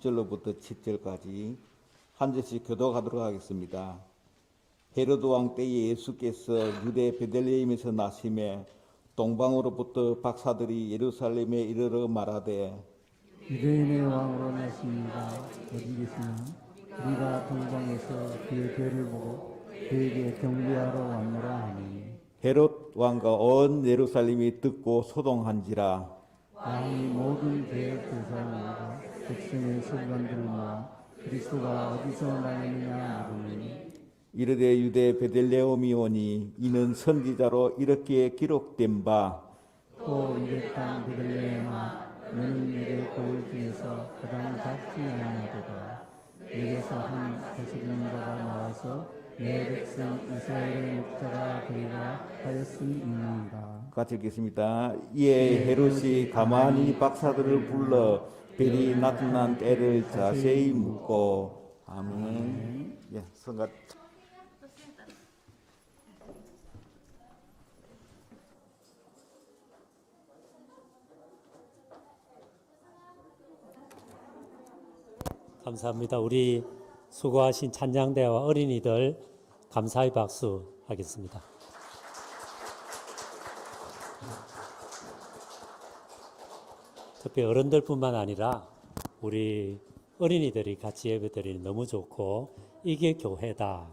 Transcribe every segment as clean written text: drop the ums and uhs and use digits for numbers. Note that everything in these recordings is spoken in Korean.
6절로부터 7절까지 한 절씩 교독하도록 하겠습니다. 헤로드 왕 때에 예수께서 유대 베들레헴에서 나심에 동방으로부터 박사들이 예루살렘에 이르러 말하되 유대인의 왕으로 나십니다. 어디 계시나? 우리가 동방에서 그의 별을 보고 그에게 경배하러 왔노라 하니 헤롯 왕과 온 예루살렘이 듣고 소동한지라. 왕이 모든 계획 대사들과 백성의 서기관들을 모아 그리스도가 어디서 나느냐 물으니 이르되 유대 베들레헴이 오니 이는 선지자로 이렇게 기록된 바 또 유대 땅 베들레헴아 너는 유대 고을 중에서 가장 작지 아니하도다. 내게서 한 다스리는 자가 나와서 내 백성 이스라엘의 목자가 되리라 하였음이니이다. 같이 읽겠습니다. 이에 헤롯이 가만히 박사들을 불러 별이 나타난 때를 자세히 묻고 아멘. 예, 성가. 감사합니다. 우리 수고하신 찬양대와 어린이들 감사의 박수 하겠습니다. 특히 어른들뿐만 아니라 우리 어린이들이 같이 예배드리는 너무 좋고 이게 교회다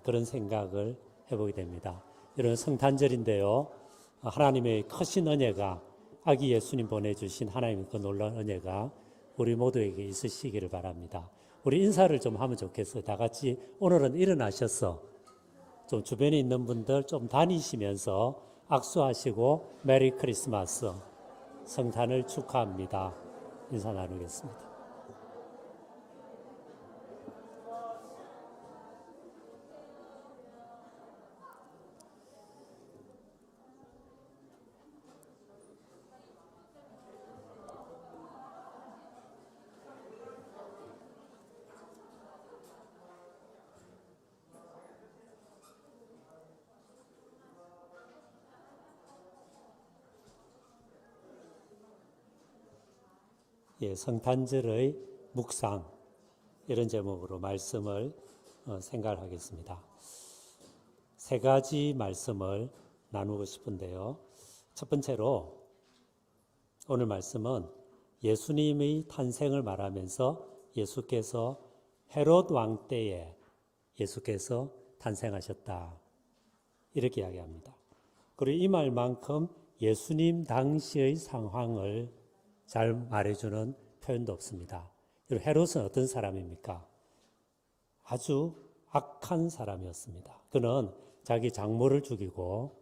그런 생각을 해보게 됩니다. 이런 성탄절인데요. 하나님의 크신 은혜가 아기 예수님 보내주신 하나님의 그 놀라운 은혜가 우리 모두에게 있으시기를 바랍니다. 우리 인사를 좀 하면 좋겠어요. 다 같이 오늘은 일어나셔서 좀 주변에 있는 분들 좀 다니시면서 악수하시고 메리 크리스마스 성탄을 축하합니다. 인사 나누겠습니다. 예, 성탄절의 묵상 이런 제목으로 말씀을 생각하겠습니다. 세 가지 말씀을 나누고 싶은데요. 첫 번째로 오늘 말씀은 예수님의 탄생을 말하면서 예수께서 헤롯 왕 때에 예수께서 탄생하셨다 이렇게 이야기합니다. 그리고 이 말만큼 예수님 당시의 상황을 잘 말해주는 표현도 없습니다. 헤롯은 어떤 사람입니까? 아주 악한 사람이었습니다. 그는 자기 장모를 죽이고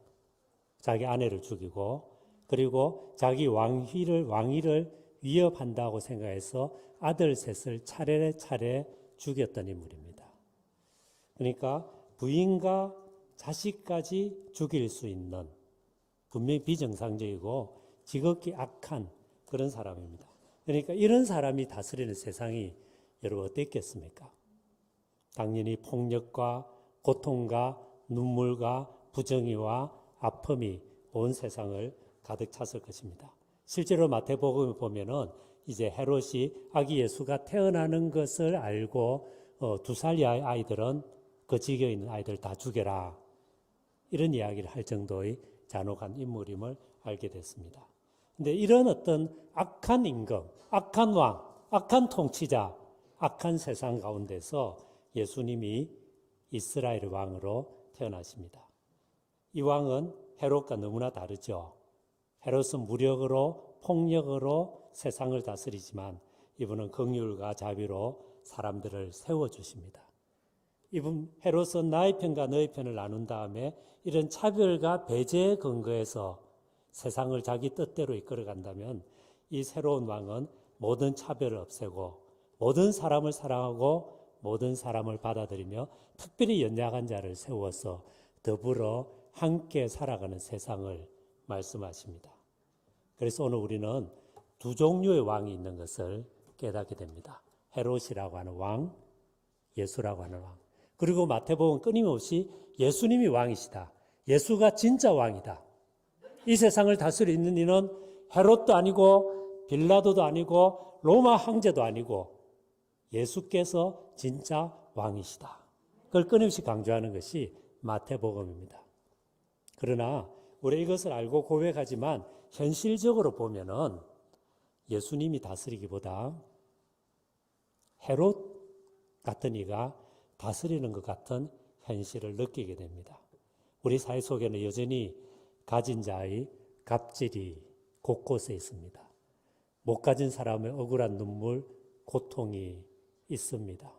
자기 아내를 죽이고 그리고 자기 왕위를 위협한다고 생각해서 아들 셋을 차례차례 죽였던 인물입니다. 그러니까 부인과 자식까지 죽일 수 있는 분명히 비정상적이고 지극히 악한 그런 사람입니다. 그러니까 이런 사람이 다스리는 세상이 여러분 어땠겠습니까? 당연히 폭력과 고통과 눈물과 부정의와 아픔이 온 세상을 가득 찼을 것입니다. 실제로 마태복음을 보면은 이제 헤롯이 아기 예수가 태어나는 것을 알고 2살 이하의 아이들은 그 지경에 있는 아이들 다 죽여라 이런 이야기를 할 정도의 잔혹한 인물임을 알게 됐습니다. 근데 이런 어떤 악한 임금, 악한 왕, 악한 통치자, 악한 세상 가운데서 예수님이 이스라엘 왕으로 태어나십니다. 이 왕은 헤롯과 너무나 다르죠. 헤롯은 무력으로 폭력으로 세상을 다스리지만 이분은 긍휼과 자비로 사람들을 세워주십니다. 이분 헤롯은 나의 편과 너의 편을 나눈 다음에 이런 차별과 배제에 근거해서 세상을 자기 뜻대로 이끌어간다면 이 새로운 왕은 모든 차별을 없애고 모든 사람을 사랑하고 모든 사람을 받아들이며 특별히 연약한 자를 세워서 더불어 함께 살아가는 세상을 말씀하십니다. 그래서 오늘 우리는 두 종류의 왕이 있는 것을 깨닫게 됩니다. 헤롯이라고 하는 왕, 예수라고 하는 왕. 그리고 마태복음 끊임없이 예수님이 왕이시다. 예수가 진짜 왕이다. 이 세상을 다스리는 이는 헤롯도 아니고 빌라도도 아니고 로마 황제도 아니고 예수께서 진짜 왕이시다. 그걸 끊임없이 강조하는 것이 마태복음입니다. 그러나 우리 이것을 알고 고백하지만 현실적으로 보면은 예수님이 다스리기보다 헤롯 같은 이가 다스리는 것 같은 현실을 느끼게 됩니다. 우리 사회 속에는 여전히 가진 자의 갑질이 곳곳에 있습니다. 못 가진 사람의 억울한 눈물, 고통이 있습니다.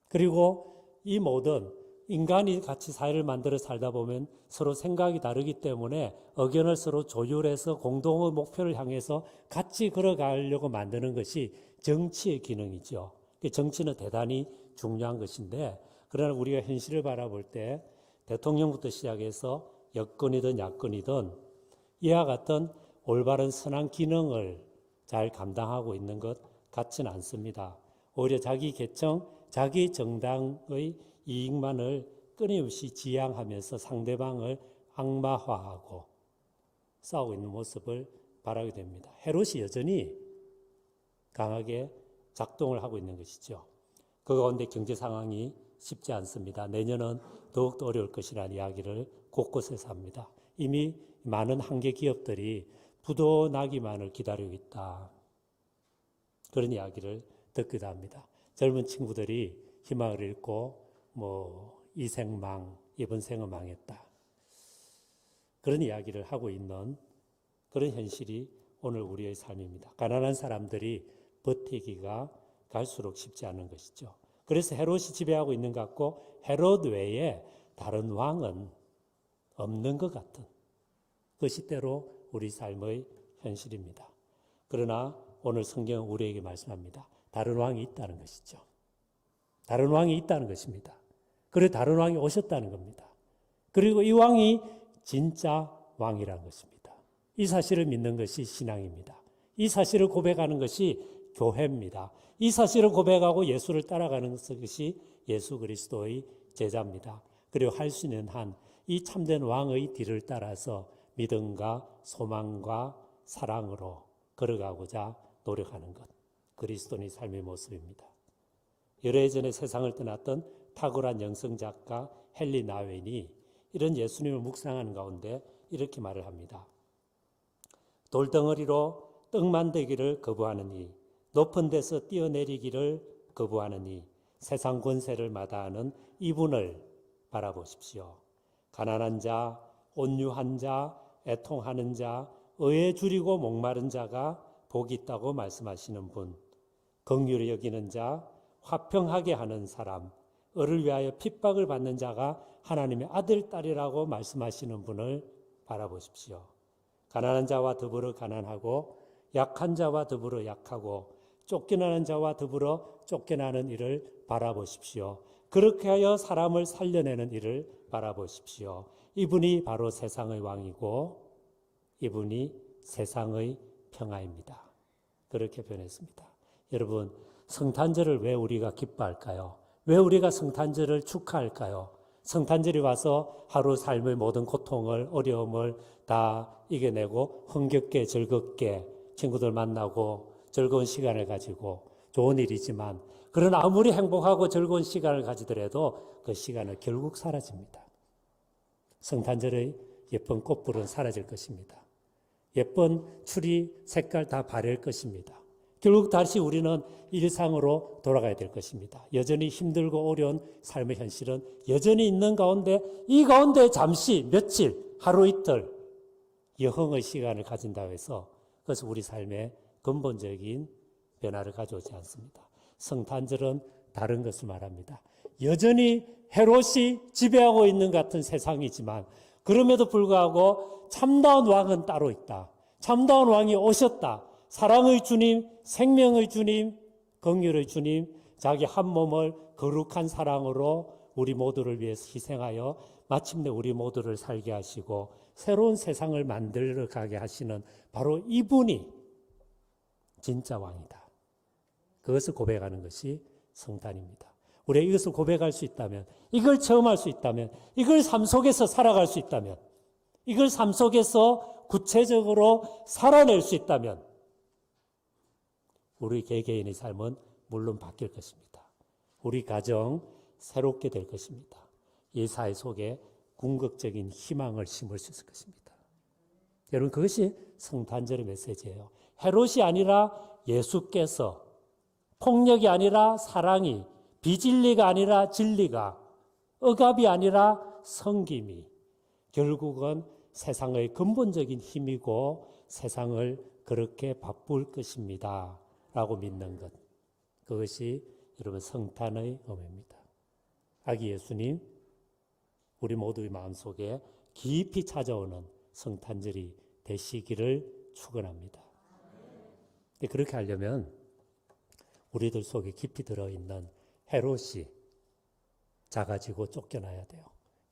그리고 이 모든 인간이 같이 사회를 만들어 살다 보면 서로 생각이 다르기 때문에 의견을 서로 조율해서 공동의 목표를 향해서 같이 걸어가려고 만드는 것이 정치의 기능이죠. 정치는 대단히 중요한 것인데, 그러나 우리가 현실을 바라볼 때 대통령부터 시작해서 여권이든 야권이든 이와 같은 올바른 선한 기능을 잘 감당하고 있는 것 같지는 않습니다. 오히려 자기 계층, 자기 정당의 이익만을 끊임없이 지향하면서 상대방을 악마화하고 싸우고 있는 모습을 바라게 됩니다. 헤롯이 여전히 강하게 작동을 하고 있는 것이죠. 그 가운데 경제 상황이 쉽지 않습니다. 내년은 더욱더 어려울 것이라는 이야기를 곳곳에서 합니다. 이미 많은 한계 기업들이 부도나기만을 기다리고 있다. 그런 이야기를 듣기도 합니다. 젊은 친구들이 희망을 잃고 이생망, 이번 생은 망했다. 그런 이야기를 하고 있는 그런 현실이 오늘 우리의 삶입니다. 가난한 사람들이 버티기가 갈수록 쉽지 않은 것이죠. 그래서 헤롯이 지배하고 있는 것 같고 헤롯 외에 다른 왕은 없는 것 같은 그것이 때로 우리 삶의 현실입니다. 그러나 오늘 성경은 우리에게 말씀합니다. 다른 왕이 있다는 것이죠. 다른 왕이 있다는 것입니다. 그리고 다른 왕이 오셨다는 겁니다. 그리고 이 왕이 진짜 왕이라는 것입니다. 이 사실을 믿는 것이 신앙입니다. 이 사실을 고백하는 것이 교회입니다. 이 사실을 고백하고 예수를 따라가는 것이 예수 그리스도의 제자입니다. 그리고 할 수 있는 한 이 참된 왕의 뒤를 따라서 믿음과 소망과 사랑으로 걸어가고자 노력하는 것. 그리스도인의 삶의 모습입니다. 열애전에 세상을 떠났던 탁월한 영성작가 헨리 나웬이 이런 예수님을 묵상하는 가운데 이렇게 말을 합니다. 돌덩어리로 떡만들기를 거부하느니 높은 데서 뛰어내리기를 거부하느니 세상 권세를 마다하는 이분을 바라보십시오. 가난한 자, 온유한 자, 애통하는 자, 의에 줄이고 목마른 자가 복이 있다고 말씀하시는 분, 긍휼히 여기는 자, 화평하게 하는 사람, 을을 위하여 핍박을 받는 자가 하나님의 아들, 딸이라고 말씀하시는 분을 바라보십시오. 가난한 자와 더불어 가난하고 약한 자와 더불어 약하고 쫓겨나는 자와 더불어 쫓겨나는 이를 바라보십시오. 그렇게 하여 사람을 살려내는 이를 바라보십시오. 이분이 바로 세상의 왕이고 이분이 세상의 평화입니다. 그렇게 표현했습니다. 여러분, 성탄절을 왜 우리가 기뻐할까요? 왜 우리가 성탄절을 축하할까요? 성탄절이 와서 하루 삶의 모든 고통을, 어려움을 다 이겨내고 흥겹게 즐겁게 친구들 만나고 즐거운 시간을 가지고 좋은 일이지만 그러나 아무리 행복하고 즐거운 시간을 가지더라도 그 시간은 결국 사라집니다. 성탄절의 예쁜 꽃불은 사라질 것입니다. 예쁜 추리 색깔 다 바뀔 것입니다. 결국 다시 우리는 일상으로 돌아가야 될 것입니다. 여전히 힘들고 어려운 삶의 현실은 여전히 있는 가운데 이 가운데 잠시 며칠, 하루 이틀 여흥의 시간을 가진다고 해서 그것은 우리 삶에 근본적인 변화를 가져오지 않습니다. 성탄절은 다른 것을 말합니다. 여전히 헤롯이 지배하고 있는 같은 세상이지만 그럼에도 불구하고 참다운 왕은 따로 있다. 참다운 왕이 오셨다. 사랑의 주님, 생명의 주님, 긍휼의 주님, 자기 한 몸을 거룩한 사랑으로 우리 모두를 위해서 희생하여 마침내 우리 모두를 살게 하시고 새로운 세상을 만들어 가게 하시는 바로 이분이 진짜 왕이다. 그것을 고백하는 것이 성탄입니다. 우리가 이것을 고백할 수 있다면, 이걸 체험할 수 있다면, 이걸 삶 속에서 살아갈 수 있다면 이걸 삶 속에서 구체적으로 살아낼 수 있다면 우리 개개인의 삶은 물론 바뀔 것입니다. 우리 가정 새롭게 될 것입니다. 이 사회 속에 궁극적인 희망을 심을 수 있을 것입니다. 여러분, 그것이 성탄절의 메시지예요. 헤롯이 아니라 예수께서, 폭력이 아니라 사랑이, 비진리가 아니라 진리가, 억압이 아니라 섬김이 결국은 세상의 근본적인 힘이고 세상을 그렇게 바꿀 것입니다 라고 믿는 것, 그것이 여러분 성탄의 의미입니다. 아기 예수님, 우리 모두의 마음속에 깊이 찾아오는 성탄절이 되시기를 축원합니다. 그렇게 하려면 우리들 속에 깊이 들어있는 헤롯이 작아지고 쫓겨나야 돼요.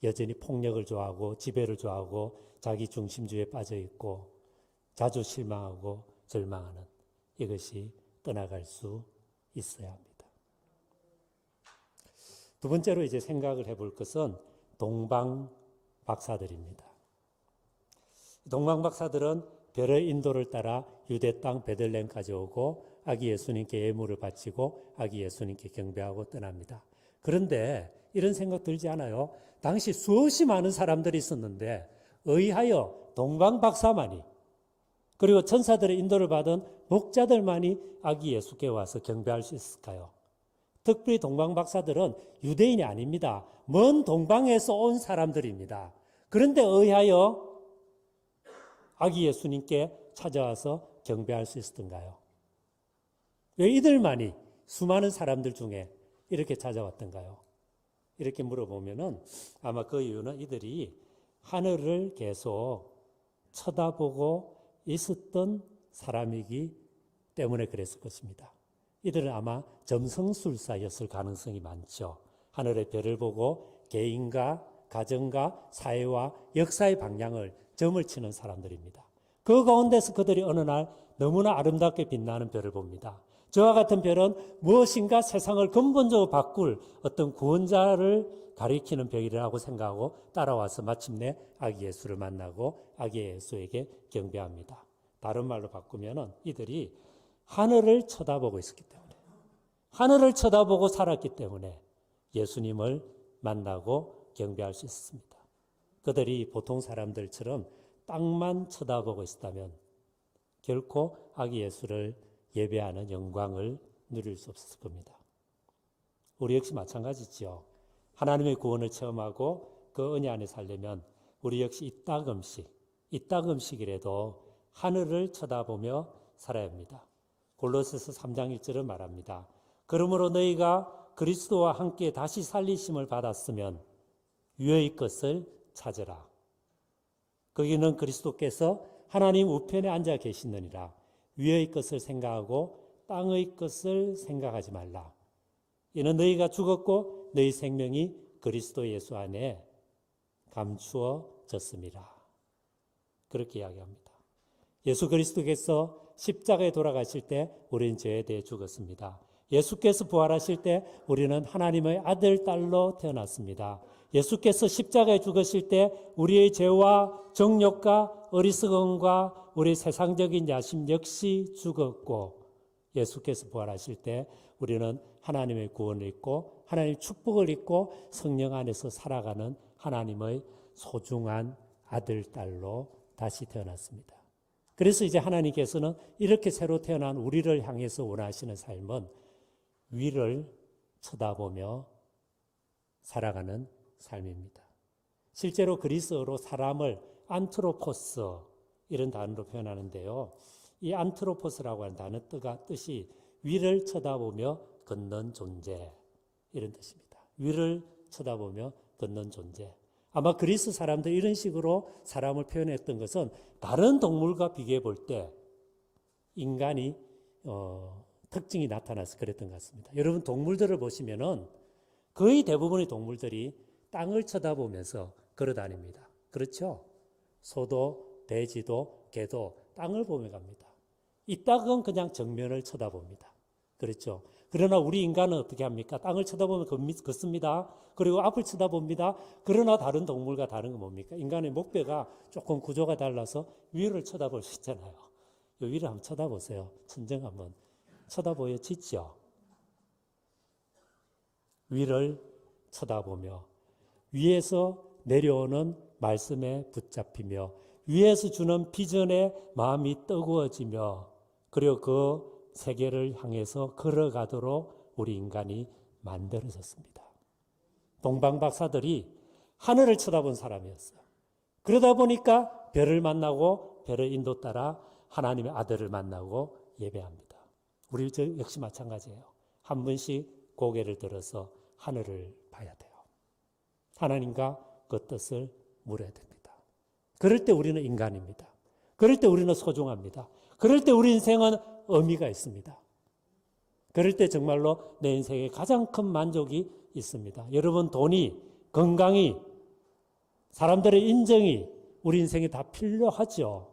여전히 폭력을 좋아하고 지배를 좋아하고 자기 중심주의에 빠져 있고 자주 실망하고 절망하는 이것이 떠나갈 수 있어야 합니다. 두 번째로 이제 생각을 해볼 것은 동방 박사들입니다. 동방 박사들은 별의 인도를 따라 유대 땅 베들레헴까지 오고 아기 예수님께 예물을 바치고 아기 예수님께 경배하고 떠납니다. 그런데 이런 생각 들지 않아요? 당시 수없이 많은 사람들이 있었는데 의하여 동방 박사만이, 그리고 천사들의 인도를 받은 목자들만이 아기 예수께 와서 경배할 수 있을까요? 특별히 동방 박사들은 유대인이 아닙니다. 먼 동방에서 온 사람들입니다. 그런데 의하여 아기 예수님께 찾아와서 경배할 수 있었던가요? 왜 이들만이 수많은 사람들 중에 이렇게 찾아왔던가요? 이렇게 물어보면은 아마 그 이유는 이들이 하늘을 계속 쳐다보고 있었던 사람이기 때문에 그랬을 것입니다. 이들은 아마 점성술사였을 가능성이 많죠. 하늘의 별을 보고 개인과 가정과 사회와 역사의 방향을 점을 치는 사람들입니다. 그 가운데서 그들이 어느 날 너무나 아름답게 빛나는 별을 봅니다. 저와 같은 별은 무엇인가 세상을 근본적으로 바꿀 어떤 구원자를 가리키는 별이라고 생각하고 따라와서 마침내 아기 예수를 만나고 아기 예수에게 경배합니다. 다른 말로 바꾸면 이들이 하늘을 쳐다보고 있었기 때문에, 하늘을 쳐다보고 살았기 때문에 예수님을 만나고 경배할 수 있었습니다. 그들이 보통 사람들처럼 땅만 쳐다보고 있었다면 결코 아기 예수를 예배하는 영광을 누릴 수 없었을 겁니다. 우리 역시 마찬가지죠. 하나님의 구원을 체험하고 그 은혜 안에 살려면 우리 역시 이따금씩이라도 하늘을 쳐다보며 살아야 합니다. 골로새서 3장 1절은 말합니다. 그러므로 너희가 그리스도와 함께 다시 살리심을 받았으면 위의 것을 찾으라. 거기는 그리스도께서 하나님 우편에 앉아 계시느니라. 위의 것을 생각하고 땅의 것을 생각하지 말라. 이는 너희가 죽었고 너희 생명이 그리스도 예수 안에 감추어졌습니다. 그렇게 이야기합니다. 예수 그리스도께서 십자가에 돌아가실 때 우리는 죄에 대해 죽었습니다. 예수께서 부활하실 때 우리는 하나님의 아들, 딸로 태어났습니다. 예수께서 십자가에 죽으실 때 우리의 죄와 정욕과 어리석음과 우리 세상적인 야심 역시 죽었고, 예수께서 부활하실 때 우리는 하나님의 구원을 입고 하나님의 축복을 입고 성령 안에서 살아가는 하나님의 소중한 아들, 딸로 다시 태어났습니다. 그래서 이제 하나님께서는 이렇게 새로 태어난 우리를 향해서 원하시는 삶은 위를 쳐다보며 살아가는 삶입니다. 실제로 그리스어로 사람을 안트로포스 이런 단어로 표현하는데요. 이 안트로포스라고 하는 단어 뜻이 위를 쳐다보며 걷는 존재 이런 뜻입니다. 위를 쳐다보며 걷는 존재. 아마 그리스 사람들 이런 식으로 사람을 표현했던 것은 다른 동물과 비교해 볼 때 인간이 특징이 나타나서 그랬던 것 같습니다. 여러분 동물들을 보시면은 거의 대부분의 동물들이 땅을 쳐다보면서 걸어 다닙니다. 그렇죠? 소도, 돼지도, 개도 땅을 보며 갑니다. 이 닭은 그냥 정면을 쳐다봅니다. 그렇죠? 그러나 우리 인간은 어떻게 합니까? 땅을 쳐다보면 걷습니다. 그리고 앞을 쳐다봅니다. 그러나 다른 동물과 다른 건 뭡니까? 인간의 목뼈가 조금 구조가 달라서 위를 쳐다볼 수 있잖아요. 요 위를 한번 쳐다보세요. 천정 한번 쳐다보여지죠? 위를 쳐다보며 위에서 내려오는 말씀에 붙잡히며 위에서 주는 비전에 마음이 뜨거워지며 그리고 그 세계를 향해서 걸어가도록 우리 인간이 만들어졌습니다. 동방 박사들이 하늘을 쳐다본 사람이었어요. 그러다 보니까 별을 만나고 별의 인도 따라 하나님의 아들을 만나고 예배합니다. 우리 역시 마찬가지예요. 한 번씩 고개를 들어서 하늘을 봐야 돼요. 하나님과 그 뜻을 물어야 됩니다. 그럴 때 우리는 인간입니다. 그럴 때 우리는 소중합니다. 그럴 때 우리 인생은 의미가 있습니다. 그럴 때 정말로 내 인생에 가장 큰 만족이 있습니다. 여러분, 돈이, 건강이, 사람들의 인정이 우리 인생에 다 필요하죠.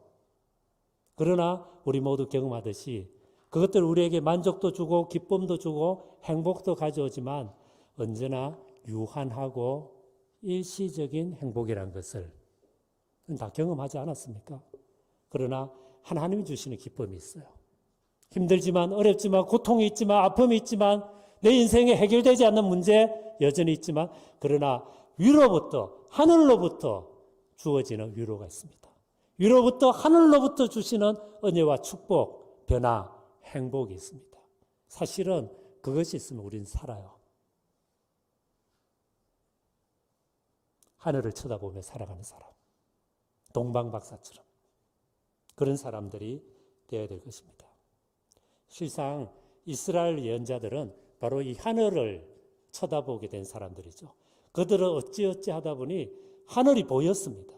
그러나 우리 모두 경험하듯이 그것들 우리에게 만족도 주고 기쁨도 주고 행복도 가져오지만 언제나 유한하고 일시적인 행복이라는 것을 다 경험하지 않았습니까? 그러나 하나님이 주시는 기쁨이 있어요. 힘들지만 어렵지만 고통이 있지만 아픔이 있지만 내 인생에 해결되지 않는 문제 여전히 있지만 그러나 위로부터 하늘로부터 주어지는 위로가 있습니다. 위로부터 하늘로부터 주시는 은혜와 축복, 변화, 행복이 있습니다. 사실은 그것이 있으면 우리는 살아요. 하늘을 쳐다보며 살아가는 사람. 동방박사처럼. 그런 사람들이 되어야 될 것입니다. 실상 이스라엘 예언자들은 바로 이 하늘을 쳐다보게 된 사람들이죠. 그들은 어찌어찌 하다 보니 하늘이 보였습니다.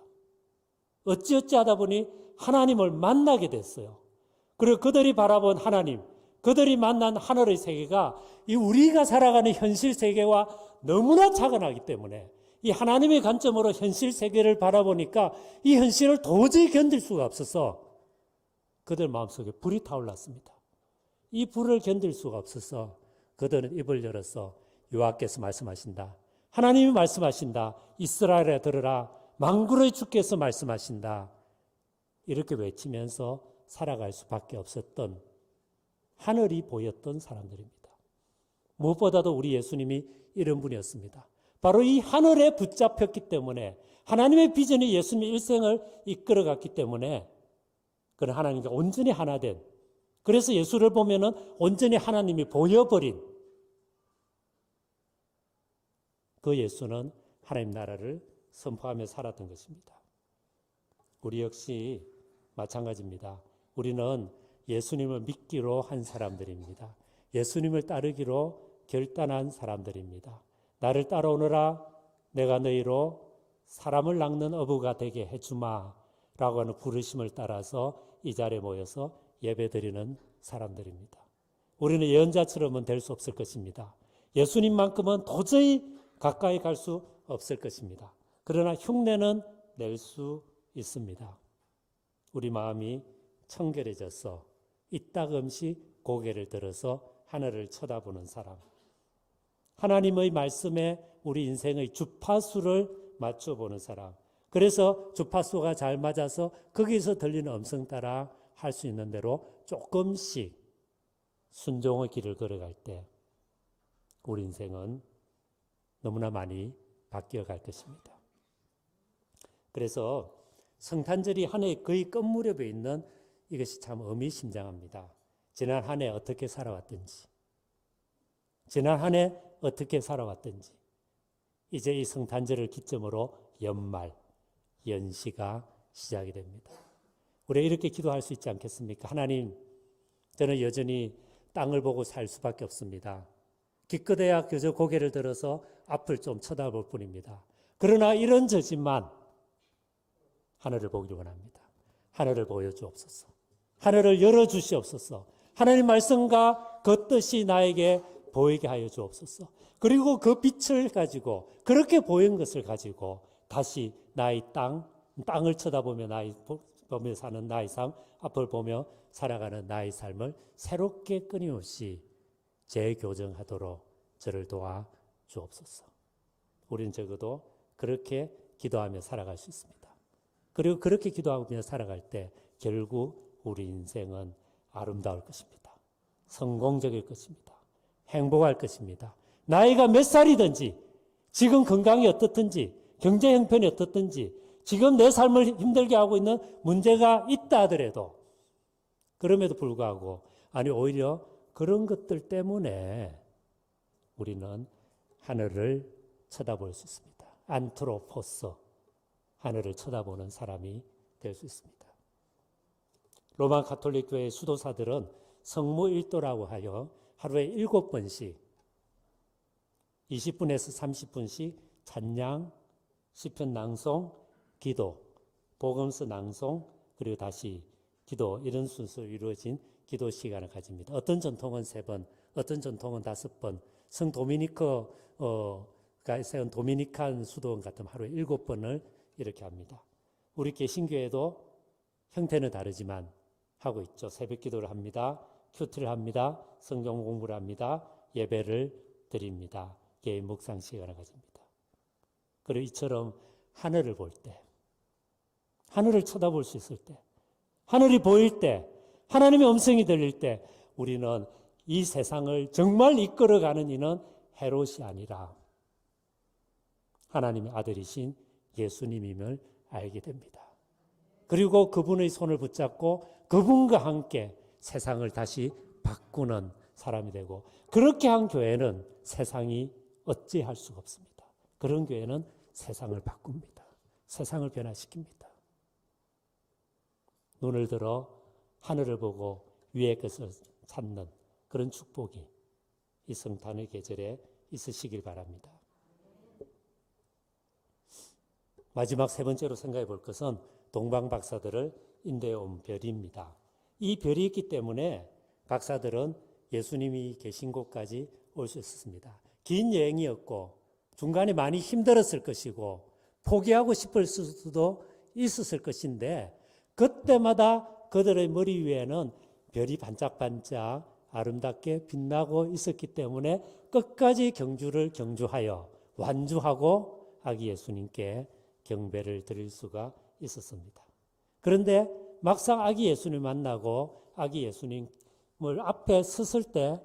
어찌어찌 하다 보니 하나님을 만나게 됐어요. 그리고 그들이 바라본 하나님, 그들이 만난 하늘의 세계가 이 우리가 살아가는 현실 세계와 너무나 차원하기 때문에 이 하나님의 관점으로 현실 세계를 바라보니까 이 현실을 도저히 견딜 수가 없어서 그들 마음속에 불이 타올랐습니다. 이 불을 견딜 수가 없어서 그들은 입을 열어서 여호와께서 말씀하신다. 하나님이 말씀하신다. 이스라엘에 들으라. 만군의 주께서 말씀하신다. 이렇게 외치면서 살아갈 수밖에 없었던 하늘이 보였던 사람들입니다. 무엇보다도 우리 예수님이 이런 분이었습니다. 바로 이 하늘에 붙잡혔기 때문에 하나님의 비전이 예수님의 일생을 이끌어갔기 때문에 그는 하나님과 온전히 하나 된, 그래서 예수를 보면은 온전히 하나님이 보여버린 그 예수는 하나님 나라를 선포하며 살았던 것입니다. 우리 역시 마찬가지입니다. 우리는 예수님을 믿기로 한 사람들입니다. 예수님을 따르기로 결단한 사람들입니다. 나를 따라오너라. 내가 너희로 사람을 낚는 어부가 되게 해주마 라고 하는 부르심을 따라서 이 자리에 모여서 예배드리는 사람들입니다. 우리는 예언자처럼은 될 수 없을 것입니다. 예수님만큼은 도저히 가까이 갈 수 없을 것입니다. 그러나 흉내는 낼 수 있습니다. 우리 마음이 청결해져서 이따금씩 고개를 들어서 하늘을 쳐다보는 사람. 하나님의 말씀에 우리 인생의 주파수를 맞춰보는 사람. 그래서 주파수가 잘 맞아서 거기서 들리는 음성 따라 할 수 있는 대로 조금씩 순종의 길을 걸어갈 때 우리 인생은 너무나 많이 바뀌어갈 것입니다. 그래서 성탄절이 한 해 거의 끝 무렵에 있는 이것이 참 의미심장합니다. 지난 한 해 어떻게 살아왔든지, 지난 한 해 어떻게 살아왔든지, 이제 이 성탄절을 기점으로 연말, 연시가 시작이 됩니다. 우리가 이렇게 기도할 수 있지 않겠습니까? 하나님, 저는 여전히 땅을 보고 살 수밖에 없습니다. 기껏해야 그저 고개를 들어서 앞을 좀 쳐다볼 뿐입니다. 그러나 이런 저지만 하늘을 보기를 원합니다. 하늘을 보여주옵소서. 하늘을 열어주시옵소서. 하나님 말씀과 그 뜻이 나에게 보이게 하여 주옵소서. 그리고 그 빛을 가지고 그렇게 보인 것을 가지고 다시 나의 땅을 쳐다보며 보며 사는 나의 삶, 앞을 보며 살아가는 나의 삶을 새롭게 끊임없이 재교정하도록 저를 도와 주옵소서. 우리는 적어도 그렇게 기도하며 살아갈 수 있습니다. 그리고 그렇게 기도하며 살아갈 때 결국 우리 인생은 아름다울 것입니다. 성공적일 것입니다. 행복할 것입니다. 나이가 몇 살이든지, 지금 건강이 어떻든지, 경제 형편이 어떻든지, 지금 내 삶을 힘들게 하고 있는 문제가 있다 하더라도, 그럼에도 불구하고, 아니 오히려 그런 것들 때문에 우리는 하늘을 쳐다볼 수 있습니다. 안트로포스, 하늘을 쳐다보는 사람이 될 수 있습니다. 로마 가톨릭 교회 수도사들은 성모일도라고 하여 하루에 7번씩 20분에서 30분씩 찬양, 시편 낭송, 기도, 복음서 낭송, 그리고 다시 기도, 이런 순서로 이루어진 기도 시간을 가집니다. 어떤 전통은 3번, 어떤 전통은 5번, 성 도미니크가 세운 도미니칸 수도원 같은 하루에 7번을 이렇게 합니다. 우리 개신교회도 형태는 다르지만 하고 있죠. 새벽 기도를 합니다. 큐티를 합니다. 성경 공부를 합니다. 예배를 드립니다. 개인 묵상 시간을 가집니다. 그리고 이처럼 하늘을 볼 때, 하늘을 쳐다볼 수 있을 때, 하늘이 보일 때, 하나님의 음성이 들릴 때 우리는 이 세상을 정말 이끌어가는 이는 헤롯이 아니라 하나님의 아들이신 예수님임을 알게 됩니다. 그리고 그분의 손을 붙잡고 그분과 함께 세상을 다시 바꾸는 사람이 되고, 그렇게 한 교회는 세상이 어찌할 수가 없습니다. 그런 교회는 세상을 바꿉니다. 세상을 변화시킵니다. 눈을 들어 하늘을 보고 위의 것을 찾는 그런 축복이 이 성탄의 계절에 있으시길 바랍니다. 마지막 3번째로 생각해 볼 것은 동방 박사들을 인도해 온 별입니다. 이 별이 있기 때문에 박사들은 예수님이 계신 곳까지 올 수 있었습니다. 긴 여행이었고 중간에 많이 힘들었을 것이고 포기하고 싶을 수도 있었을 것인데, 그때마다 그들의 머리 위에는 별이 반짝반짝 아름답게 빛나고 있었기 때문에 끝까지 경주를 경주하여 완주하고 아기 예수님께 경배를 드릴 수가 있었습니다. 그런데 막상 아기 예수님을 만나고 아기 예수님을 앞에 섰을 때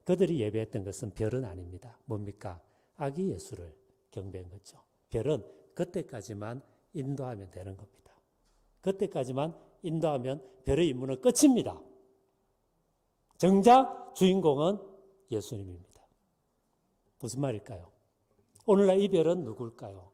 그들이 예배했던 것은 별은 아닙니다. 뭡니까? 아기 예수를 경배한 거죠. 별은 그때까지만 인도하면 되는 겁니다. 그때까지만 인도하면 별의 임무는 끝입니다. 정작 주인공은 예수님입니다. 무슨 말일까요? 오늘날 이 별은 누굴까요?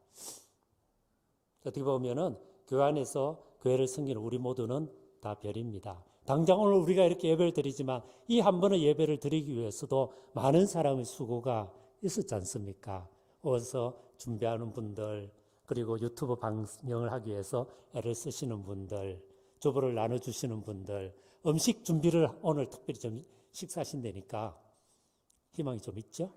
어떻게 보면은 교회 안에서 교회를 섬기는 우리 모두는 다 별입니다. 당장 오늘 우리가 이렇게 예배를 드리지만 이 한 번의 예배를 드리기 위해서도 많은 사람의 수고가 있었지 않습니까? 어서 준비하는 분들, 그리고 유튜브 방영을 하기 위해서 애를 쓰시는 분들, 주보를 나눠주시는 분들, 음식 준비를 오늘 특별히 좀 식사하신다니까 희망이 좀 있죠?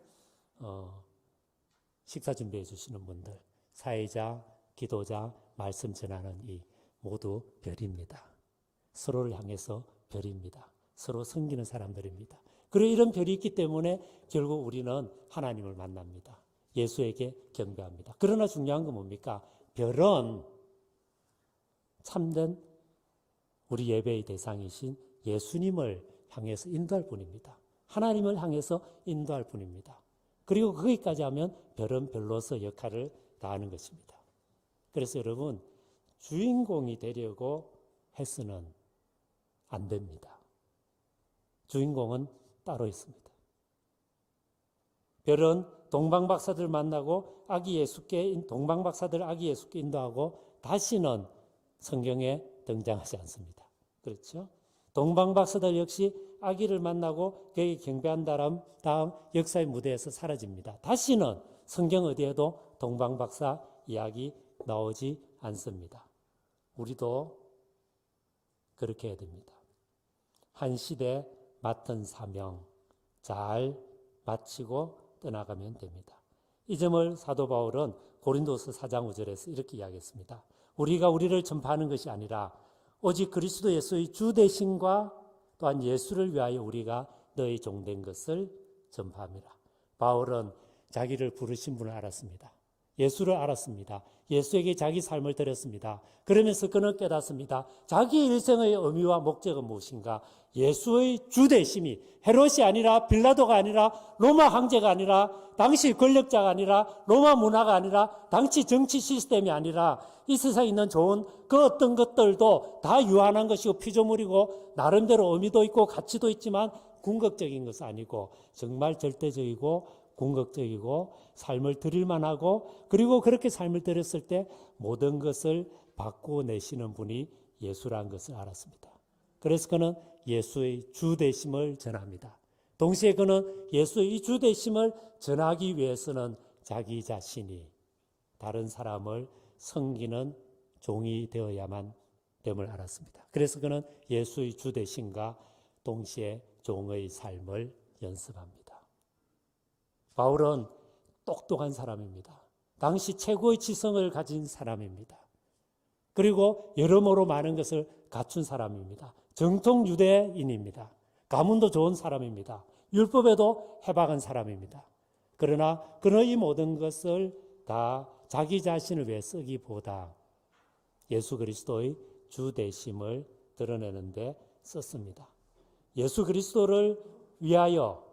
식사 준비해 주시는 분들, 사회자, 기도자, 말씀 전하는 이 모두 별입니다. 서로를 향해서 별입니다. 서로 섬기는 사람들입니다. 그리고 이런 별이 있기 때문에 결국 우리는 하나님을 만납니다. 예수에게 경배합니다. 그러나 중요한 건 뭡니까? 별은 참된 우리 예배의 대상이신 예수님을 향해서 인도할 뿐입니다. 하나님을 향해서 인도할 뿐입니다. 그리고 거기까지 하면 별은 별로서 역할을 다하는 것입니다. 그래서 여러분, 주인공이 되려고 해서는 안 됩니다. 주인공은 따로 있습니다. 별은 동방박사들 만나고 동방박사들 아기 예수께 인도하고 다시는 성경에 등장하지 않습니다. 그렇죠? 동방박사들 역시 아기를 만나고 그에게 경배한 다음 역사의 무대에서 사라집니다. 다시는 성경 어디에도 동방박사 이야기 나오지 않습니다. 우리도 그렇게 해야 됩니다. 한 시대 맡은 사명 잘 마치고 떠나가면 됩니다. 이 점을 사도 바울은 고린도서 4장 5절에서 이렇게 이야기했습니다. 우리가 우리를 전파하는 것이 아니라 오직 그리스도 예수의 주 되심과 또한 예수를 위하여 우리가 너희 종된 것을 전파함이라. 바울은 자기를 부르신 분을 알았습니다. 예수를 알았습니다. 예수에게 자기 삶을 드렸습니다. 그러면서 그는 깨닫습니다. 자기 일생의 의미와 목적은 무엇인가? 예수의 주대심이 헤롯이 아니라 빌라도가 아니라 로마 황제가 아니라 당시 권력자가 아니라 로마 문화가 아니라 당시 정치 시스템이 아니라 이 세상에 있는 좋은 그 어떤 것들도 다 유한한 것이고 피조물이고 나름대로 의미도 있고 가치도 있지만 궁극적인 것은 아니고 정말 절대적이고 궁극적이고 삶을 드릴만 하고 그리고 그렇게 삶을 드렸을 때 모든 것을 바꿔내시는 분이 예수라는 것을 알았습니다. 그래서 그는 예수의 주되심을 전합니다. 동시에 그는 예수의 이 주되심을 전하기 위해서는 자기 자신이 다른 사람을 섬기는 종이 되어야만 됨을 알았습니다. 그래서 그는 예수의 주되심과 동시에 종의 삶을 연습합니다. 바울은 똑똑한 사람입니다. 당시 최고의 지성을 가진 사람입니다. 그리고 여러모로 많은 것을 갖춘 사람입니다. 정통 유대인입니다. 가문도 좋은 사람입니다. 율법에도 해박한 사람입니다. 그러나 그는 이 모든 것을 다 자기 자신을 위해 쓰기보다 예수 그리스도의 주 되심을 드러내는데 썼습니다. 예수 그리스도를 위하여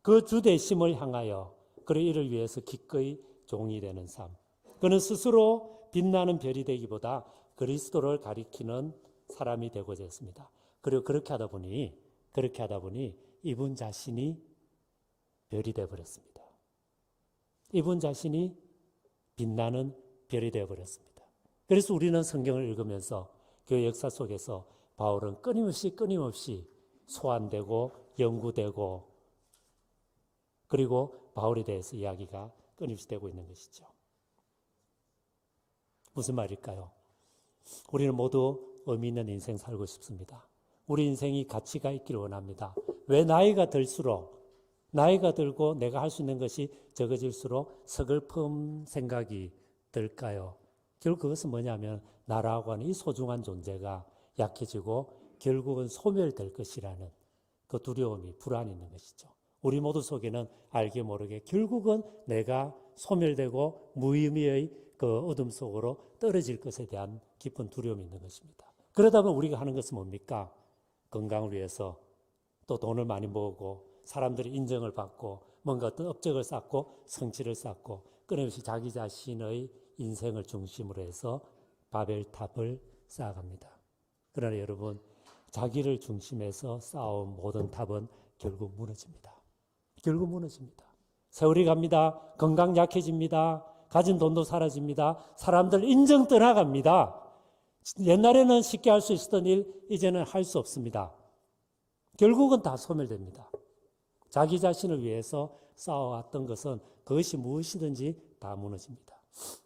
그 주 되심을 향하여 그리고 이를 위해서 기꺼이 종이 되는 삶. 그는 스스로 빛나는 별이 되기보다 그리스도를 가리키는 사람이 되고자 했습니다. 그리고 그렇게 하다 보니 이분 자신이 별이 되어버렸습니다. 이분 자신이 빛나는 별이 되어버렸습니다. 그래서 우리는 성경을 읽으면서 그 역사 속에서 바울은 끊임없이 소환되고 연구되고 그리고 바울에 대해서 이야기가 끊임없이 되고 있는 것이죠. 무슨 말일까요? 우리는 모두 의미 있는 인생 살고 싶습니다. 우리 인생이 가치가 있기를 원합니다. 왜 나이가 들고 내가 할 수 있는 것이 적어질수록 서글픈 생각이 들까요? 결국 그것은 뭐냐면 나라고 하는 이 소중한 존재가 약해지고 결국은 소멸될 것이라는 그 두려움이 불안이 있는 것이죠. 우리 모두 속에는 알게 모르게 결국은 내가 소멸되고 무의미의 그 어둠 속으로 떨어질 것에 대한 깊은 두려움이 있는 것입니다. 그러다 보면 우리가 하는 것은 뭡니까? 건강을 위해서 또 돈을 많이 모으고 사람들의 인정을 받고 뭔가 어떤 업적을 쌓고 성취를 쌓고 끊임없이 자기 자신의 인생을 중심으로 해서 바벨탑을 쌓아갑니다. 그러나 여러분, 자기를 중심해서 쌓아온 모든 탑은 결국 무너집니다. 세월이 갑니다. 건강 약해집니다. 가진 돈도 사라집니다. 사람들 인정 떠나갑니다. 옛날에는 쉽게 할 수 있었던 일, 이제는 할 수 없습니다. 결국은 다 소멸됩니다. 자기 자신을 위해서 쌓아왔던 것은 그것이 무엇이든지 다 무너집니다.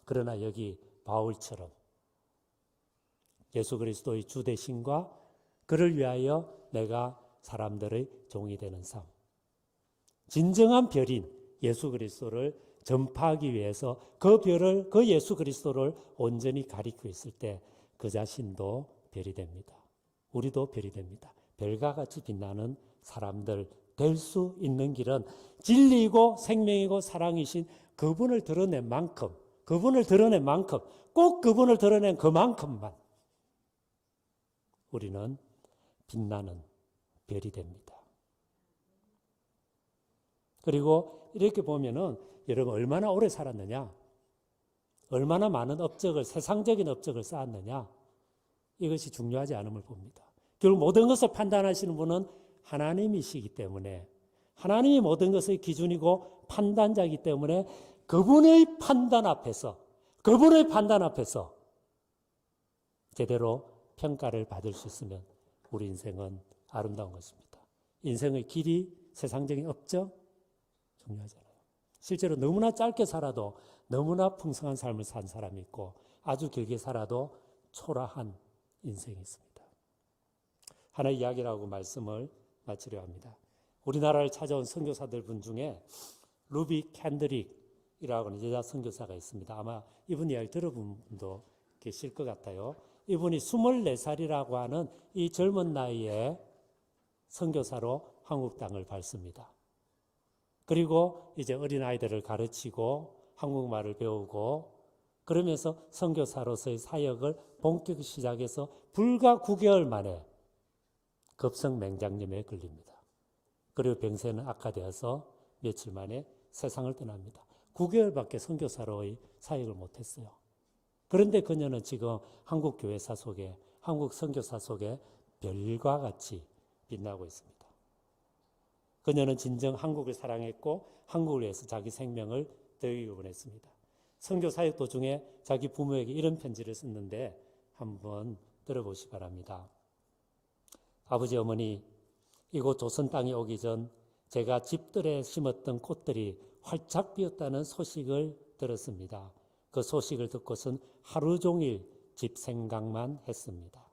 그러나 여기 바울처럼 예수 그리스도의 주 되심과 그를 위하여 내가 사람들의 종이 되는 삶. 진정한 별인 예수 그리스도를 전파하기 위해서 그 별을, 그 예수 그리스도를 온전히 가리키고 있을 때 그 자신도 별이 됩니다. 우리도 별이 됩니다. 별과 같이 빛나는 사람들 될 수 있는 길은 진리이고 생명이고 사랑이신 그분을 드러낸 만큼, 꼭 그분을 드러낸 그만큼만 우리는 빛나는 별이 됩니다. 그리고 이렇게 보면은 여러분 얼마나 오래 살았느냐? 얼마나 많은 업적을, 세상적인 업적을 쌓았느냐? 이것이 중요하지 않음을 봅니다. 결국 모든 것을 판단하시는 분은 하나님이시기 때문에 하나님이 모든 것의 기준이고 판단자이기 때문에 그분의 판단 앞에서 제대로 평가를 받을 수 있으면 우리 인생은 아름다운 것입니다. 인생의 길이, 세상적인 업적 중요하잖아요. 실제로 너무나 짧게 살아도 너무나 풍성한 삶을 산 사람이 있고 아주 길게 살아도 초라한 인생이 있습니다. 하나의 이야기라고 말씀을 마치려 합니다. 우리나라를 찾아온 선교사들 분 중에 루비 캔드릭이라고 하는 여자 선교사가 있습니다. 아마 이분 이야기 들어본 분도 계실 것 같아요. 이분이 24살이라고 하는 이 젊은 나이에 선교사로 한국 땅을 밟습니다. 그리고 이제 어린아이들을 가르치고 한국말을 배우고 그러면서 선교사로서의 사역을 본격 시작해서 불과 9개월 만에 급성맹장염에 걸립니다. 그리고 병세는 악화되어서 며칠 만에 세상을 떠납니다. 9개월밖에 선교사로의 사역을 못했어요. 그런데 그녀는 지금 한국 교회사 속에, 한국 선교사 속에 별과 같이 빛나고 있습니다. 그녀는 진정 한국을 사랑했고 한국을 위해서 자기 생명을 드리고 보냈습니다. 선교 사역 도중에 자기 부모에게 이런 편지를 썼는데 한번 들어보시기 바랍니다. 아버지 어머니, 이곳 조선 땅에 오기 전 제가 집들에 심었던 꽃들이 활짝 피었다는 소식을 들었습니다. 그 소식을 듣고선 하루 종일 집 생각만 했습니다.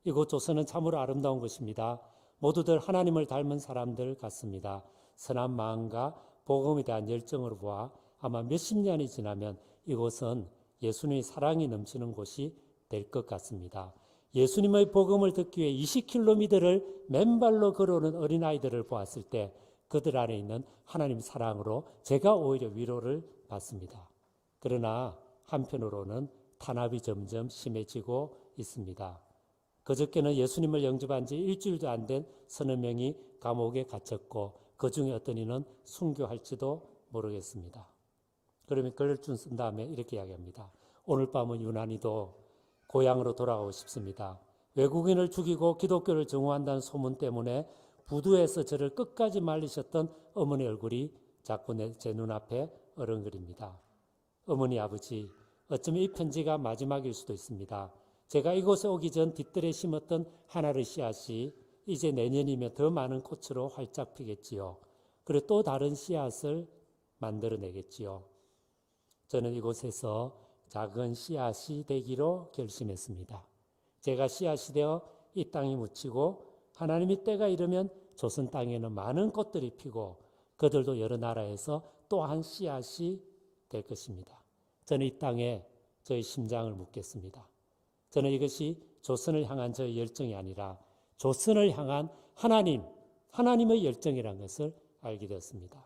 이곳 조선은 참으로 아름다운 곳입니다. 모두들 하나님을 닮은 사람들 같습니다. 선한 마음과 복음에 대한 열정으로 보아 아마 몇십 년이 지나면 이곳은 예수님의 사랑이 넘치는 곳이 될 것 같습니다. 예수님의 복음을 듣기 위해 20km를 맨발로 걸어오는 어린아이들을 보았을 때 그들 안에 있는 하나님 사랑으로 제가 오히려 위로를 받습니다. 그러나 한편으로는 탄압이 점점 심해지고 있습니다. 그저께는 예수님을 영접한 지 일주일도 안 된 서너 명이 감옥에 갇혔고 그 중에 어떤 이는 순교할지도 모르겠습니다. 그러면 글을 쓴 다음에 이렇게 이야기합니다. 오늘 밤은 유난히도 고향으로 돌아가고 싶습니다. 외국인을 죽이고 기독교를 증오한다는 소문 때문에 부두에서 저를 끝까지 말리셨던 어머니 얼굴이 자꾸 제 눈앞에 어른거립니다. 어머니 아버지, 어쩌면 이 편지가 마지막일 수도 있습니다. 제가 이곳에 오기 전 뒷뜰에 심었던 하나의 씨앗이 이제 내년이면 더 많은 꽃으로 활짝 피겠지요. 그리고 또 다른 씨앗을 만들어내겠지요. 저는 이곳에서 작은 씨앗이 되기로 결심했습니다. 제가 씨앗이 되어 이 땅에 묻히고 하나님이 때가 이르면 조선 땅에는 많은 꽃들이 피고 그들도 여러 나라에서 또한 씨앗이 될 것입니다. 저는 이 땅에 저의 심장을 묻겠습니다. 저는 이것이 조선을 향한 저의 열정이 아니라 조선을 향한 하나님의 열정이라는 것을 알게 되었습니다.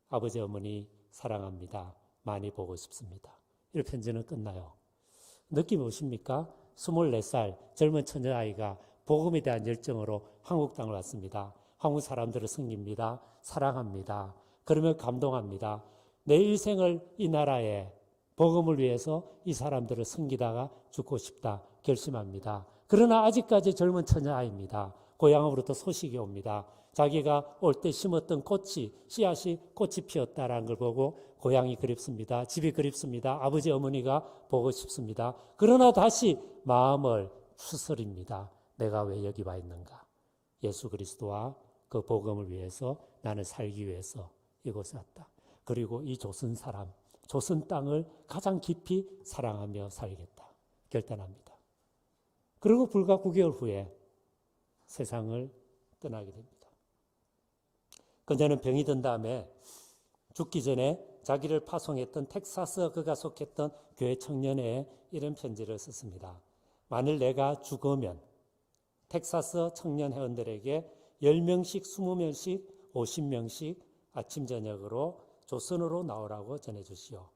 아버지 어머니 사랑합니다. 많이 보고 싶습니다. 이 편지는 끝나요. 느낌이 오십니까? 24살 젊은 처녀아이가 복음에 대한 열정으로 한국 땅을 왔습니다. 한국 사람들을 섬깁니다. 사랑합니다. 그러면 감동합니다. 내 일생을 이 나라에 복음을 위해서 이 사람들을 섬기다가 죽고 싶다 결심합니다. 그러나 아직까지 젊은 처녀아이입니다. 고향으로부터 소식이 옵니다. 자기가 올 때 심었던 씨앗이 꽃이 피었다라는 걸 보고 고향이 그립습니다. 집이 그립습니다. 아버지 어머니가 보고 싶습니다. 그러나 다시 마음을 추스립니다. 내가 왜 여기 와 있는가? 예수 그리스도와 그 복음을 위해서 나는 살기 위해서 이곳에 왔다. 그리고 이 조선 사람, 조선 땅을 가장 깊이 사랑하며 살겠다. 결단합니다. 그리고 불과 9개월 후에 세상을 떠나게 됩니다. 그녀는 병이 든 다음에 죽기 전에 자기를 파송했던 텍사스 그가 속했던 교회 청년에 이런 편지를 썼습니다. 만일 내가 죽으면 텍사스 청년 회원들에게 10명씩, 20명씩, 50명씩 아침 저녁으로 조선으로 나오라고 전해주시오.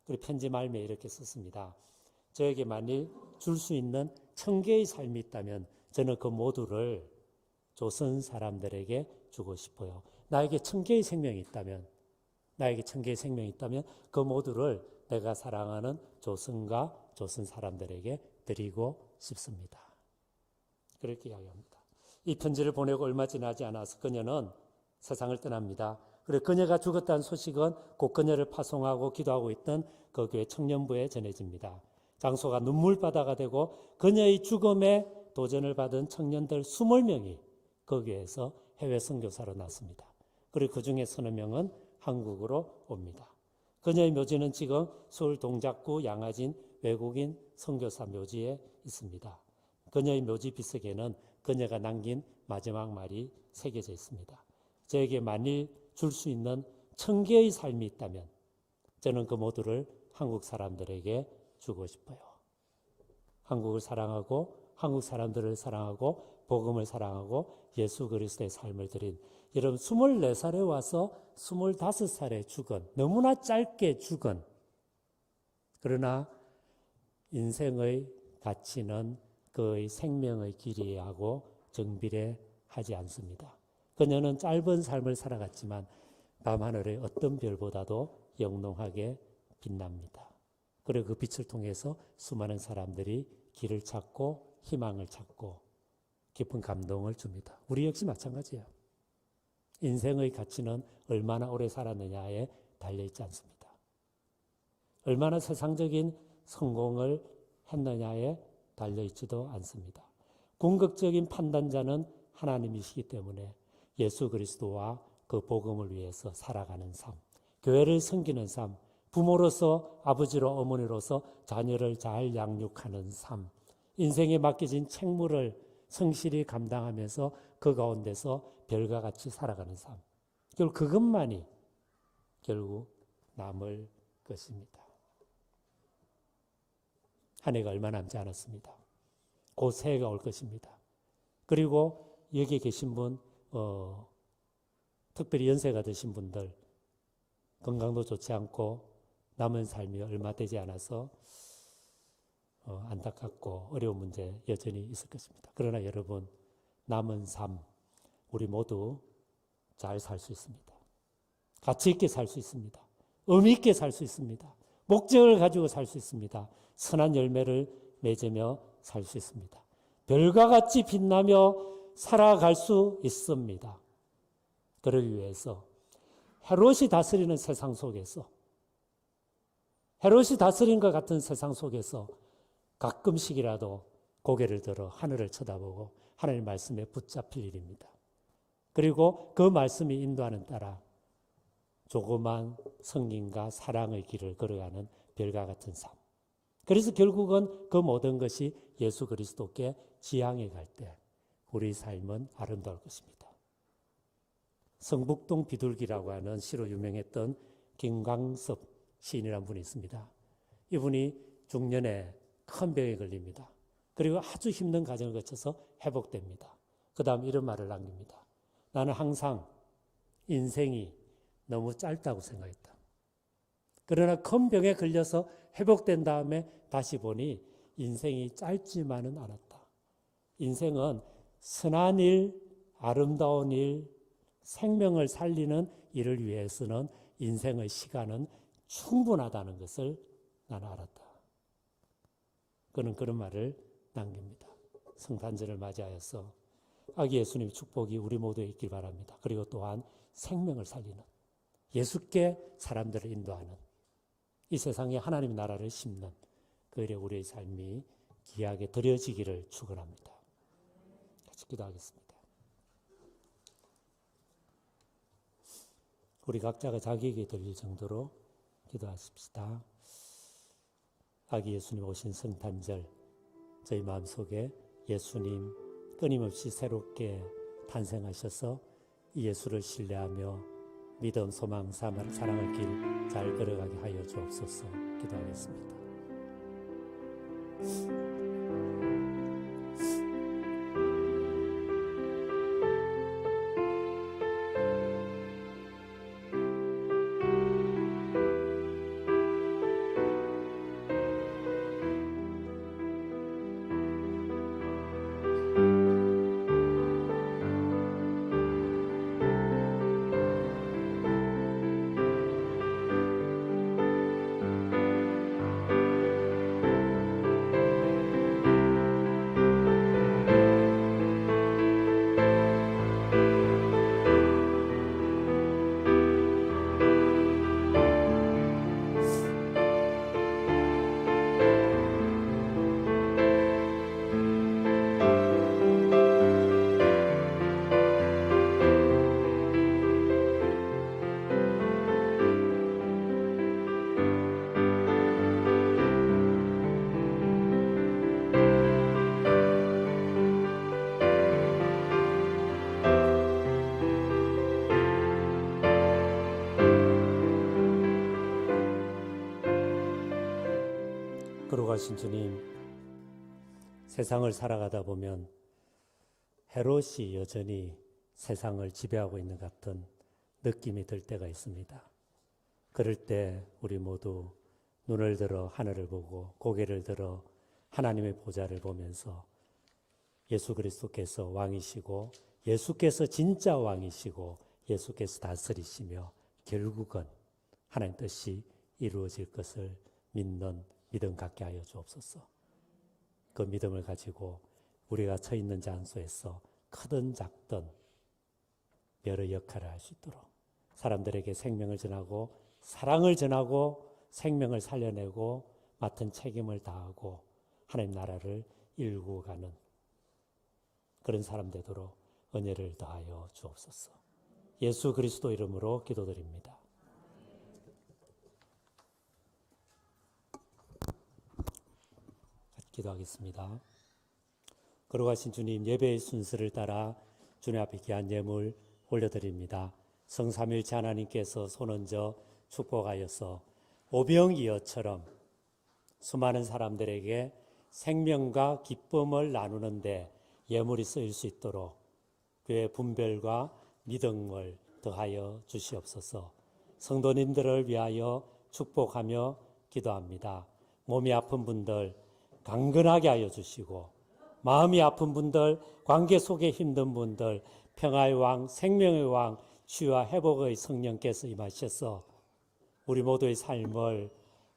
그리고 편지 말미에 이렇게 썼습니다. 저에게 만일 줄 수 있는 1000개의 삶이 있다면 저는 그 모두를 조선 사람들에게 주고 싶어요. 나에게 1000개의 생명이 있다면 그 모두를 내가 사랑하는 조선과 조선 사람들에게 드리고 싶습니다. 그렇게 이야기합니다. 이 편지를 보내고 얼마 지나지 않아서 그녀는 세상을 떠납니다. 그리고 그녀가 죽었다는 소식은 곧 그녀를 파송하고 기도하고 있던 그 교회 청년부에 전해집니다. 장소가 눈물바다가 되고 그녀의 죽음에 도전을 받은 청년들 20명이 그 교회에서 해외 선교사로 났습니다. 그리고 그 중에 서너 명은 한국으로 옵니다. 그녀의 묘지는 지금 서울 동작구 양화진 외국인 선교사 묘지에 있습니다. 그녀의 묘지 비석에는 그녀가 남긴 마지막 말이 새겨져 있습니다. 저에게 만일 줄 수 있는 1000개의 삶이 있다면 저는 그 모두를 한국 사람들에게 주고 싶어요. 한국을 사랑하고 한국 사람들을 사랑하고 복음을 사랑하고 예수 그리스도의 삶을 드린 여러분 24살에 와서 25살에 죽은 너무나 짧게 죽은 그러나 인생의 가치는 그의 생명의 길이하고 정비례하지 않습니다. 그녀는 짧은 삶을 살아갔지만 밤하늘의 어떤 별보다도 영롱하게 빛납니다. 그리고 그 빛을 통해서 수많은 사람들이 길을 찾고 희망을 찾고 깊은 감동을 줍니다. 우리 역시 마찬가지예요. 인생의 가치는 얼마나 오래 살았느냐에 달려있지 않습니다. 얼마나 세상적인 성공을 했느냐에 달려있지도 않습니다. 궁극적인 판단자는 하나님이시기 때문에 예수 그리스도와 그 복음을 위해서 살아가는 삶, 교회를 섬기는 삶, 부모로서 아버지로 어머니로서 자녀를 잘 양육하는 삶, 인생에 맡겨진 책무를 성실히 감당하면서 그 가운데서 별과 같이 살아가는 삶. 결국 그것만이 결국 남을 것입니다. 한 해가 얼마 남지 않았습니다. 곧 새해가 올 것입니다. 그리고 여기 계신 분, 특별히 연세가 드신 분들, 건강도 좋지 않고 남은 삶이 얼마 되지 않아서 안타깝고 어려운 문제 여전히 있을 것입니다. 그러나 여러분, 남은 삶 우리 모두 잘 살 수 있습니다. 가치 있게 살 수 있습니다. 의미 있게 살 수 있습니다. 목적을 가지고 살 수 있습니다. 선한 열매를 맺으며 살 수 있습니다. 별과 같이 빛나며 살아갈 수 있습니다. 그러기 위해서 헤롯이 다스리는 세상 속에서 헤롯이 다스린 것 같은 세상 속에서 가끔씩이라도 고개를 들어 하늘을 쳐다보고 하나님의 말씀에 붙잡힐 일입니다. 그리고 그 말씀이 인도하는 따라 조그만 성김과 사랑의 길을 걸어가는 별과 같은 삶. 그래서 결국은 그 모든 것이 예수 그리스도께 지향해 갈 때 우리 삶은 아름다울 것입니다. 성북동 비둘기라고 하는 시로 유명했던 김광섭 시인이라는 분이 있습니다. 이분이 중년에 큰 병에 걸립니다. 그리고 아주 힘든 과정을 거쳐서 회복됩니다. 그 다음 이런 말을 남깁니다. 나는 항상 인생이 너무 짧다고 생각했다. 그러나 큰 병에 걸려서 회복된 다음에 다시 보니 인생이 짧지만은 않았다. 인생은 선한 일, 아름다운 일, 생명을 살리는 일을 위해서는 인생의 시간은 충분하다는 것을 나는 알았다. 그는 그런 말을 남깁니다. 성탄절을 맞이하여서 아기 예수님 축복이 우리 모두에 있길 바랍니다. 그리고 또한 생명을 살리는 예수께 사람들을 인도하는 이 세상에 하나님의 나라를 심는 그 일에 우리의 삶이 귀하게 드려지기를 축원합니다. 같이 기도하겠습니다. 우리 각자가 자기에게 들릴 정도로 기도하십시다. 아기 예수님 오신 성탄절 저희 마음속에 예수님 끊임없이 새롭게 탄생하셔서 이 예수를 신뢰하며 믿음, 소망, 사랑의 길 잘 걸어가게 하여 주옵소서. 기도하겠습니다. 거룩하신 주님, 세상을 살아가다 보면 헤롯이 여전히 세상을 지배하고 있는 것 같은 느낌이 들 때가 있습니다. 그럴 때 우리 모두 눈을 들어 하늘을 보고 고개를 들어 하나님의 보좌를 보면서 예수 그리스도께서 왕이시고 예수께서 진짜 왕이시고 예수께서 다스리시며 결국은 하나님 뜻이 이루어질 것을 믿는 믿음 갖게 하여 주옵소서. 그 믿음을 가지고 우리가 처 있는 장소에서 크든 작든 여러 역할을 할 수 있도록 사람들에게 생명을 전하고 사랑을 전하고 생명을 살려내고 맡은 책임을 다하고 하나님 나라를 일구어 가는 그런 사람 되도록 은혜를 더하여 주옵소서. 예수 그리스도 이름으로 기도드립니다. 기도하겠습니다. 거룩하신 주님, 예배의 순서를 따라 주님 앞에 귀한 예물 올려드립니다. 성삼일체 하나님께서 손얹어 축복하여서 오병이어처럼 수많은 사람들에게 생명과 기쁨을 나누는데 예물이 쓰일 수 있도록 그의 분별과 믿음을 더하여 주시옵소서. 성도님들을 위하여 축복하며 기도합니다. 몸이 아픈 분들 강건하게 하여 주시고 마음이 아픈 분들, 관계 속에 힘든 분들, 평화의 왕, 생명의 왕, 치유와 회복의 성령께서 임하셔서 우리 모두의 삶을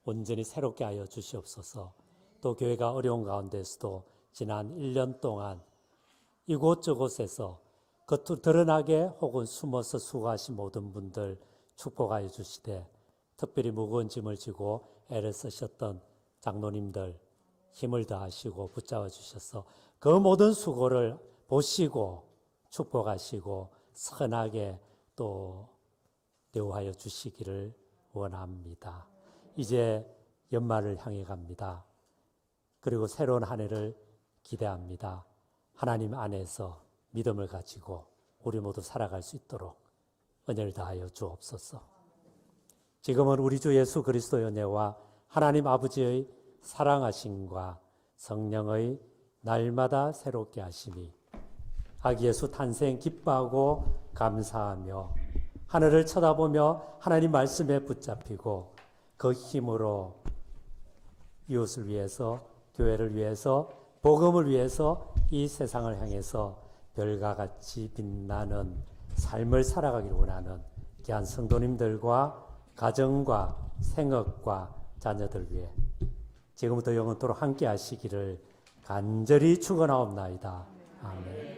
온전히 새롭게 하여 주시옵소서. 또 교회가 어려운 가운데서도 지난 1년 동안 이곳저곳에서 겉으로 드러나게 혹은 숨어서 수고하신 모든 분들 축복하여 주시되 특별히 무거운 짐을 지고 애를 쓰셨던 장로님들 힘을 더하시고 붙잡아 주셔서 그 모든 수고를 보시고 축복하시고 선하게 또 대우하여 주시기를 원합니다. 이제 연말을 향해 갑니다. 그리고 새로운 한 해를 기대합니다. 하나님 안에서 믿음을 가지고 우리 모두 살아갈 수 있도록 은혜를 다하여 주옵소서. 지금은 우리 주 예수 그리스도의 은혜와 하나님 아버지의 사랑하심과 성령의 날마다 새롭게 하심이 아기 예수 탄생 기뻐하고 감사하며 하늘을 쳐다보며 하나님 말씀에 붙잡히고 그 힘으로 이웃을 위해서 교회를 위해서 복음을 위해서 이 세상을 향해서 별과 같이 빛나는 삶을 살아가기를 원하는 귀한 성도님들과 가정과 생업과 자녀들 위해 지금부터 영원토록 함께 하시기를 간절히 축원하옵나이다. 아멘.